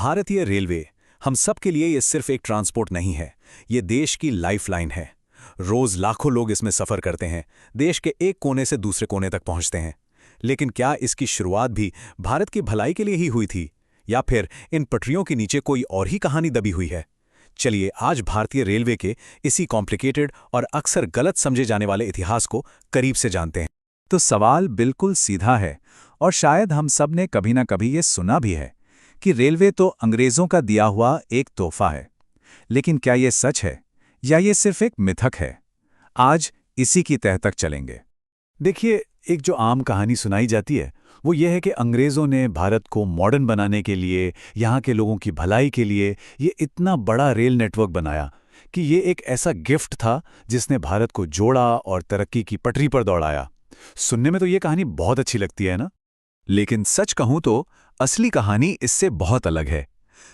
भारतीय रेलवे हम सब के लिए ये सिर्फ एक ट्रांसपोर्ट नहीं है, ये देश की लाइफलाइन है। रोज लाखों लोग इसमें सफर करते हैं, देश के एक कोने से दूसरे कोने तक पहुंचते हैं। लेकिन क्या इसकी शुरुआत भी भारत की भलाई के लिए ही हुई थी, या फिर इन पटरियों के नीचे कोई और ही कहानी दबी हुई है? चलिए आज भारतीय रेलवे के इसी कॉम्प्लिकेटेड और अक्सर गलत समझे जाने वाले इतिहास को करीब से जानते हैं। तो सवाल बिल्कुल सीधा है, और शायद हम सब ने कभी ना कभी ये सुना भी है कि रेलवे तो अंग्रेजों का दिया हुआ एक तोहफा है। लेकिन क्या ये सच है या ये सिर्फ एक मिथक है? आज इसी की तह तक चलेंगे। देखिए, एक जो आम कहानी सुनाई जाती है वो ये है कि अंग्रेज़ों ने भारत को मॉडर्न बनाने के लिए, यहाँ के लोगों की भलाई के लिए ये इतना बड़ा रेल नेटवर्क बनाया कि ये एक ऐसा गिफ्ट था जिसने भारत को जोड़ा और तरक्की की पटरी पर दौड़ाया। सुनने में तो ये कहानी बहुत अच्छी लगती है ना? लेकिन सच कहूं तो असली कहानी इससे बहुत अलग है।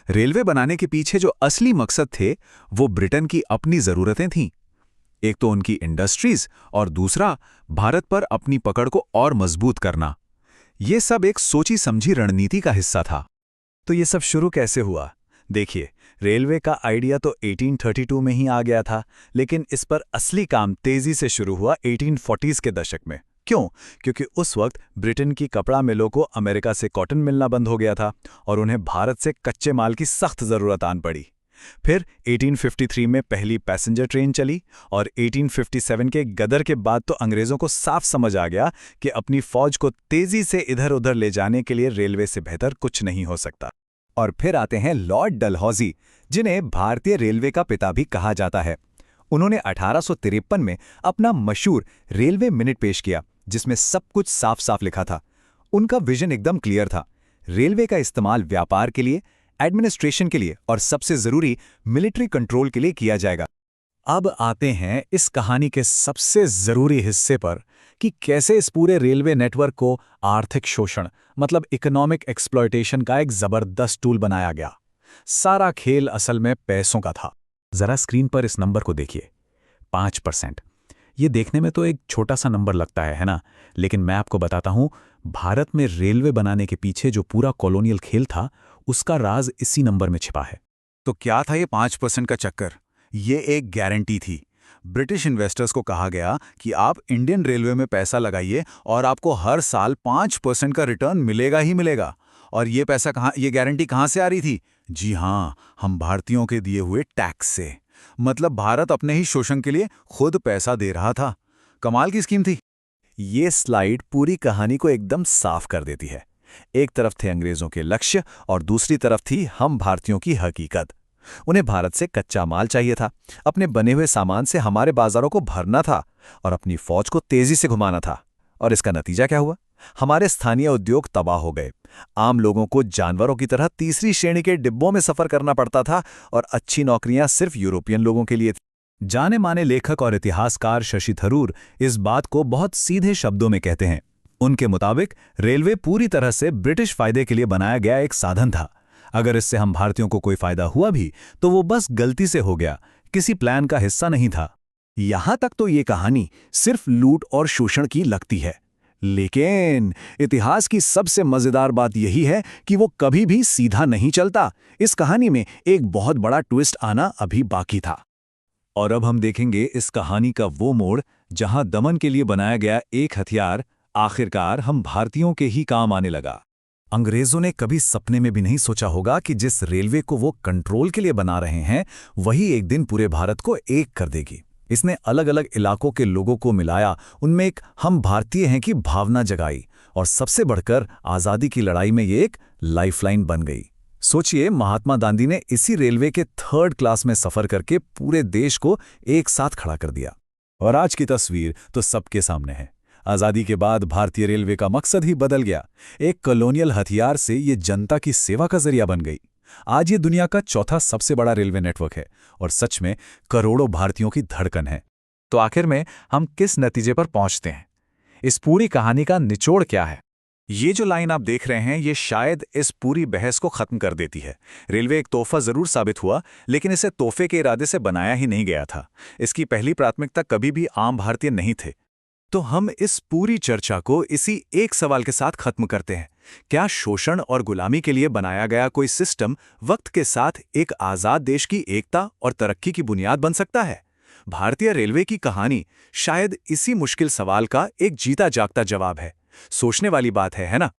रेलवे बनाने के पीछे जो असली मकसद थे वो ब्रिटेन की अपनी ज़रूरतें थीं। एक तो उनकी इंडस्ट्रीज और दूसरा भारत पर अपनी पकड़ को और मजबूत करना। ये सब एक सोची समझी रणनीति का हिस्सा था। तो ये सब शुरू कैसे हुआ? देखिए, रेलवे का आइडिया तो 1832 में ही आ गया था, लेकिन इस पर असली काम तेजी से शुरू हुआ 1840s के दशक में। क्यों? क्योंकि उस वक्त ब्रिटेन की कपड़ा मिलों को अमेरिका से कॉटन मिलना बंद हो गया था और उन्हें भारत से कच्चे माल की सख्त ज़रूरत आन पड़ी। फिर 1853 में पहली पैसेंजर ट्रेन चली और 1857 के गदर के बाद तो अंग्रेज़ों को साफ समझ आ गया कि अपनी फौज को तेज़ी से इधर उधर ले जाने के लिए रेलवे से बेहतर कुछ नहीं हो सकता। और फिर आते हैं लॉर्ड डलहौजी, जिन्हें भारतीय रेलवे का पिता भी कहा जाता है। उन्होंने 1853 में अपना मशहूर रेलवे मिनट पेश किया, जिसमें सब कुछ साफ साफ लिखा था। उनका विजन एकदम क्लियर था। रेलवे का इस्तेमाल व्यापार के लिए, एडमिनिस्ट्रेशन के लिए और सबसे जरूरी मिलिट्री कंट्रोल के लिए किया जाएगा। अब आते हैं इस कहानी के सबसे जरूरी हिस्से पर कि कैसे इस पूरे रेलवे नेटवर्क को आर्थिक शोषण मतलब इकोनॉमिक एक्सप्लॉयटेशन का एक जबरदस्त टूल बनाया गया। सारा खेल असल में पैसों का था। जरा स्क्रीन पर इस नंबर को देखिए, 5%। ये देखने में तो एक छोटा सा नंबर लगता है ना? लेकिन मैं आपको बताता हूं, भारत में रेलवे बनाने के पीछे जो पूरा कॉलोनियल खेल था उसका राज इसी नंबर में छिपा है। तो क्या था ये 5% का चक्कर? ये एक गारंटी थी। ब्रिटिश इन्वेस्टर्स को कहा गया कि आप इंडियन रेलवे में पैसा लगाइए और आपको हर साल 5% का रिटर्न मिलेगा ही मिलेगा। और ये पैसा ये गारंटी कहाँ से आ रही थी? जी हाँ, हम भारतीयों के दिए हुए टैक्स से। मतलब भारत अपने ही शोषण के लिए खुद पैसा दे रहा था। कमाल की स्कीम थी। ये स्लाइड पूरी कहानी को एकदम साफ कर देती है। एक तरफ थे अंग्रेजों के लक्ष्य और दूसरी तरफ थी हम भारतीयों की हकीकत। उन्हें भारत से कच्चा माल चाहिए था, अपने बने हुए सामान से हमारे बाजारों को भरना था और अपनी फौज को तेजी से घुमाना था। और इसका नतीजा क्या हुआ? हमारे स्थानीय उद्योग तबाह हो गए। आम लोगों को जानवरों की तरह तीसरी श्रेणी के डिब्बों में सफर करना पड़ता था और अच्छी नौकरियां सिर्फ यूरोपियन लोगों के लिए थी। जाने माने लेखक और इतिहासकार शशि थरूर इस बात को बहुत सीधे शब्दों में कहते हैं। उनके मुताबिक रेलवे पूरी तरह से ब्रिटिश फायदे के लिए बनाया गया एक साधन था। अगर इससे हम भारतीयों को कोई फायदा हुआ भी तो वो बस गलती से हो गया, किसी प्लान का हिस्सा नहीं था। यहां तक तो ये कहानी सिर्फ लूट और शोषण की लगती है, लेकिन इतिहास की सबसे मजेदार बात यही है कि वो कभी भी सीधा नहीं चलता। इस कहानी में एक बहुत बड़ा ट्विस्ट आना अभी बाकी था। और अब हम देखेंगे इस कहानी का वो मोड़ जहां दमन के लिए बनाया गया एक हथियार आखिरकार हम भारतीयों के ही काम आने लगा। अंग्रेजों ने कभी सपने में भी नहीं सोचा होगा कि जिस रेलवे को वो कंट्रोल के लिए बना रहे हैं वही एक दिन पूरे भारत को एक कर देगी। इसने अलग अलग इलाकों के लोगों को मिलाया, उनमें एक हम भारतीय हैं की भावना जगाई और सबसे बढ़कर आज़ादी की लड़ाई में ये एक लाइफलाइन बन गई। सोचिए, महात्मा गांधी ने इसी रेलवे के 3rd क्लास में सफर करके पूरे देश को एक साथ खड़ा कर दिया। और आज की तस्वीर तो सबके सामने है। आज़ादी के बाद भारतीय रेलवे का मकसद ही बदल गया। एक कॉलोनियल हथियार से ये जनता की सेवा का जरिया बन गई। आज ये दुनिया का 4था सबसे बड़ा रेलवे नेटवर्क है और सच में करोड़ों भारतीयों की धड़कन है। तो आखिर में हम किस नतीजे पर पहुंचते हैं? इस पूरी कहानी का निचोड़ क्या है? ये जो लाइन आप देख रहे हैं ये शायद इस पूरी बहस को खत्म कर देती है। रेलवे एक तोहफा जरूर साबित हुआ, लेकिन इसे तोहफे के इरादे से बनाया ही नहीं गया था। इसकी पहली प्राथमिकता कभी भी आम भारतीय नहीं थे। तो हम इस पूरी चर्चा को इसी एक सवाल के साथ खत्म करते हैं क्या शोषण और गुलामी के लिए बनाया गया कोई सिस्टम वक्त के साथ एक आज़ाद देश की एकता और तरक्की की बुनियाद बन सकता है? भारतीय रेलवे की कहानी शायद इसी मुश्किल सवाल का एक जीता जागता जवाब है। सोचने वाली बात है ना?